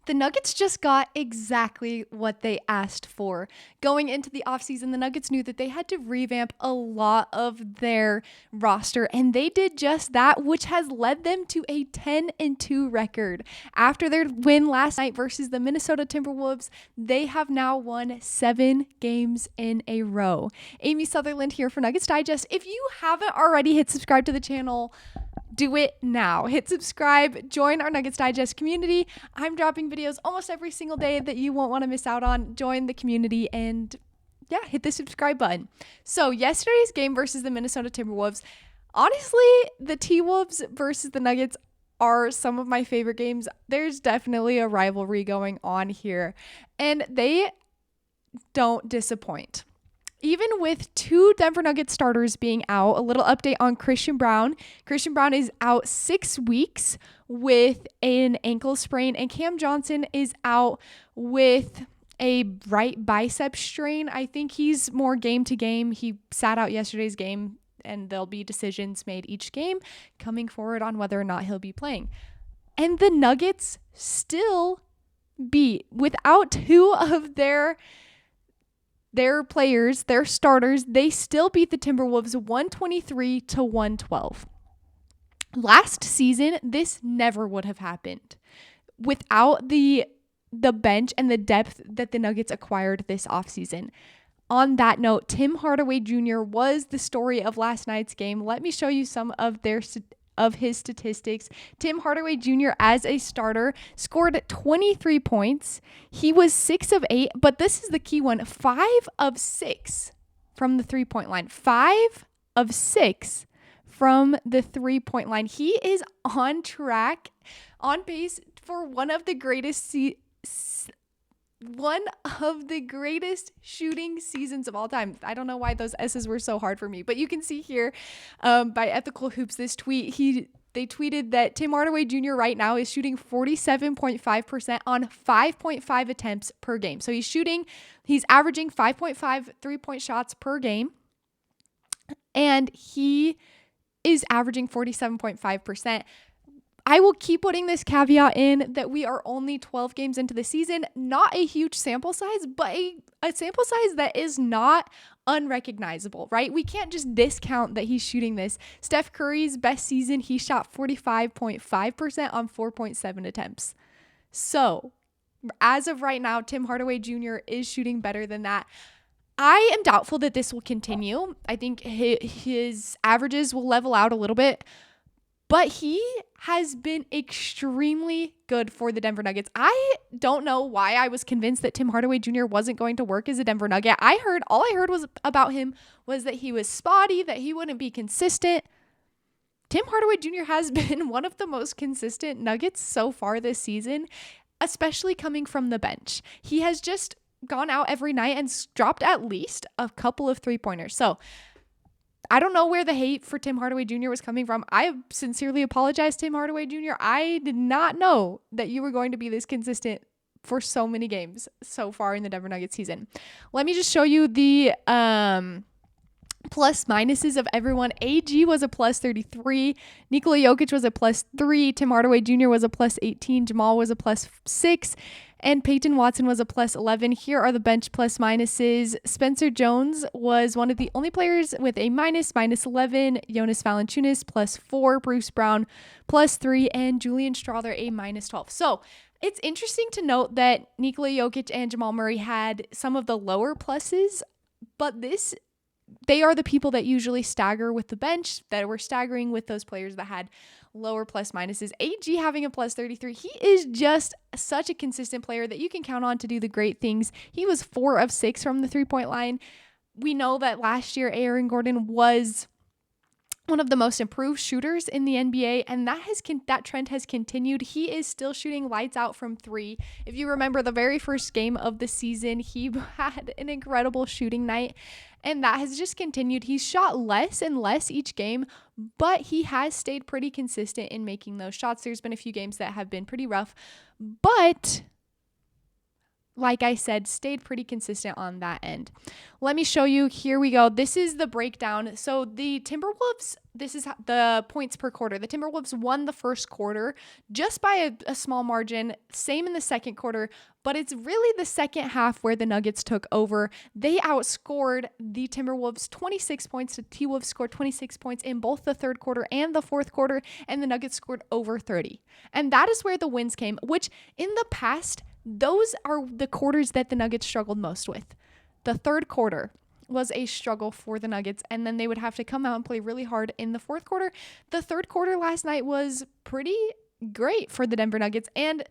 The Nuggets just got exactly what they asked for. Going into the offseason, the Nuggets knew that they had to revamp a lot of their roster, and they did just that, which has led them to a 10-2 record. After their win last night versus the Minnesota Timberwolves, they have now won 7 games in a row. Amy Sutherland here for Nuggets Digest. If you haven't already hit subscribe to the channel, do it now. Hit subscribe, join our Nuggets Digest community. I'm dropping videos almost every single day that you won't want to miss out on. Join the community and hit the subscribe button. So yesterday's game versus the Minnesota Timberwolves, honestly, the T-Wolves versus the Nuggets are some of my favorite games. There's definitely a rivalry going on here, and they don't disappoint. Even with 2 Denver Nuggets starters being out, a little update on Christian Braun. Christian Braun is out 6 weeks with an ankle sprain, and Cam Johnson is out with a right bicep strain. I think he's more game to game. He sat out yesterday's game, and there'll be decisions made each game coming forward on whether or not he'll be playing. And the Nuggets still beat, without 2 of their players, their starters, they still beat the Timberwolves 123-112. Last season, this never would have happened without the bench and the depth that the Nuggets acquired this offseason. On that note, Tim Hardaway Jr. was the story of last night's game. Let me show you some of his statistics. Tim Hardaway Jr. as a starter scored 23 points. He was 6 of 8, but this is the key one, 5 of 6 from the 3-point line. 5 of 6 from the 3-point line. He is on track, on pace for one of the greatest shooting seasons of all time. I don't know why those S's were so hard for me, but you can see here by Ethical Hoops, this tweet, they tweeted that Tim Hardaway Jr. right now is shooting 47.5% on 5.5 attempts per game. So he's averaging 5.5 3-point shots per game, and he is averaging 47.5%. I will keep putting this caveat in that we are only 12 games into the season, not a huge sample size, but a sample size that is not unrecognizable, right? We can't just discount that he's shooting this. Steph Curry's best season, he shot 45.5% on 4.7 attempts. So as of right now, Tim Hardaway Jr. is shooting better than that. I am doubtful that this will continue. I think his averages will level out a little bit, but he has been extremely good for the Denver Nuggets. I don't know why I was convinced that Tim Hardaway Jr. wasn't going to work as a Denver Nugget. All I heard was about him was that he was spotty, that he wouldn't be consistent. Tim Hardaway Jr. has been one of the most consistent Nuggets so far this season, especially coming from the bench. He has just gone out every night and dropped at least a couple of 3-pointers. So I don't know where the hate for Tim Hardaway Jr. was coming from. I sincerely apologize, Tim Hardaway Jr. I did not know that you were going to be this consistent for so many games so far in the Denver Nuggets season. Let me just show you the plus minuses of everyone. AG was a plus 33. Nikola Jokić was a plus 3. Tim Hardaway Jr. was a plus 18. Jamal was a plus 6. And Peyton Watson was a plus 11. Here are the bench plus minuses. Spencer Jones was one of the only players with a minus 11. Jonas Valanciunas plus 4. Bruce Brown plus 3. And Julian Strawther a minus 12. So it's interesting to note that Nikola Jokić and Jamal Murray had some of the lower pluses, but they are the people that usually stagger with the bench, that were staggering with those players that had lower plus minuses. AG having a plus 33. He is just such a consistent player that you can count on to do the great things. He was 4 of 6 from the 3-point line. We know that last year Aaron Gordon was one of the most improved shooters in the NBA, and that trend has continued. He is still shooting lights out from 3. If you remember the very first game of the season, he had an incredible shooting night, and that has just continued. He's shot less and less each game, but he has stayed pretty consistent in making those shots. There's been a few games that have been pretty rough, but like I said, stayed pretty consistent on that end. Let me show you. Here we go. This is the breakdown. So the Timberwolves this is the points per quarter. The Timberwolves won the first quarter just by a small margin. Same in the second quarter, but it's really the second half where the Nuggets took over. They outscored the Timberwolves 26 points. The T-Wolves scored 26 points in both the third quarter and the fourth quarter, and the Nuggets scored over 30. And that is where the wins came, which in the past, those are the quarters that the Nuggets struggled most with. The third quarter was a struggle for the Nuggets, and then they would have to come out and play really hard in the fourth quarter. The third quarter last night was pretty great for the Denver Nuggets, and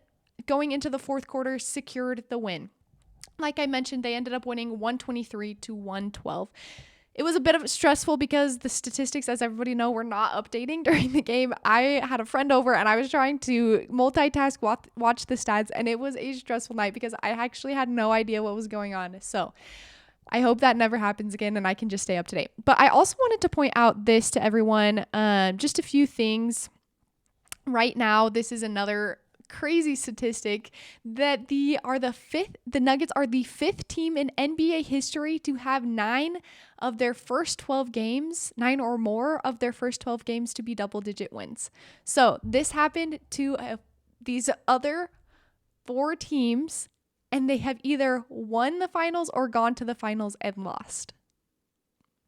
going into the fourth quarter secured the win. Like I mentioned, they ended up winning 123-112. It was a bit of stressful because the statistics, as everybody know, were not updating during the game. I had a friend over and I was trying to multitask, watch the stats, and it was a stressful night because I actually had no idea what was going on. So I hope that never happens again and I can just stay up to date. But I also wanted to point out this to everyone, just a few things. Right now, this is another crazy statistic that the Nuggets are the fifth team in NBA history to have 9 or more of their first 12 games to be double-digit wins. So this happened to these other 4 teams, and they have either won the finals or gone to the finals and lost.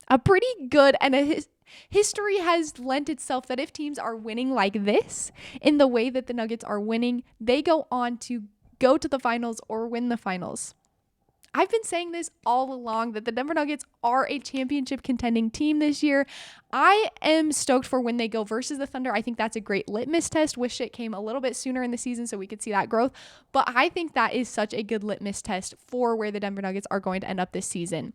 A pretty good, and history has lent itself that if teams are winning like this, in the way that the Nuggets are winning, they go on to go to the finals or win the finals. I've been saying this all along that the Denver Nuggets are a championship contending team this year. I am stoked for when they go versus the Thunder. I think that's a great litmus test. Wish it came a little bit sooner in the season so we could see that growth. But I think that is such a good litmus test for where the Denver Nuggets are going to end up this season.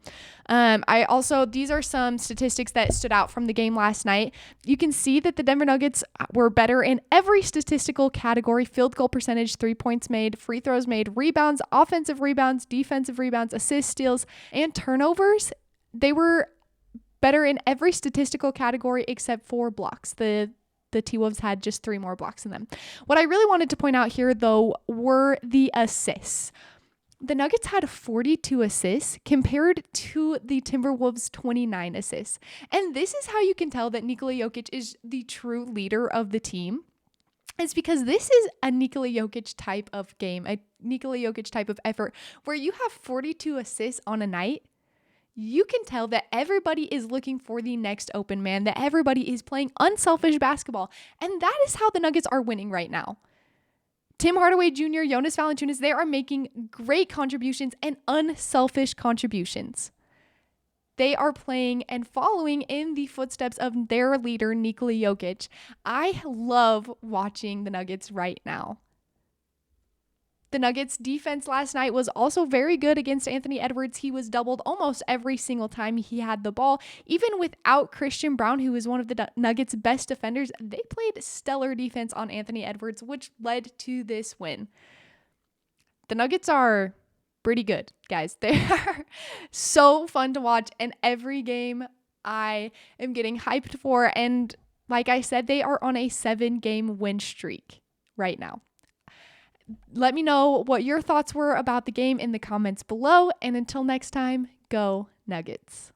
These are some statistics that stood out from the game last night. You can see that the Denver Nuggets were better in every statistical category: field goal percentage, 3 points made, free throws made, rebounds, offensive rebounds, defensive rebounds, assists, steals, and turnovers. They were better in every statistical category except for blocks. The T-Wolves had just 3 more blocks in them. What I really wanted to point out here, though, were the assists. The Nuggets had 42 assists compared to the Timberwolves' 29 assists. And this is how you can tell that Nikola Jokić is the true leader of the team. It's because this is a Nikola Jokić type of game, a Nikola Jokić type of effort, where you have 42 assists on a night. You can tell that everybody is looking for the next open man, that everybody is playing unselfish basketball. And that is how the Nuggets are winning right now. Tim Hardaway Jr., Jonas Valanciunas, they are making great contributions and unselfish contributions. They are playing and following in the footsteps of their leader, Nikola Jokić. I love watching the Nuggets right now. The Nuggets defense last night was also very good against Anthony Edwards. He was doubled almost every single time he had the ball. Even without Christian Braun, who is one of the Nuggets' best defenders, they played stellar defense on Anthony Edwards, which led to this win. The Nuggets are pretty good, guys. They are so fun to watch, and every game I am getting hyped for. And like I said, they are on a 7-game win streak right now. Let me know what your thoughts were about the game in the comments below. And until next time, go Nuggets.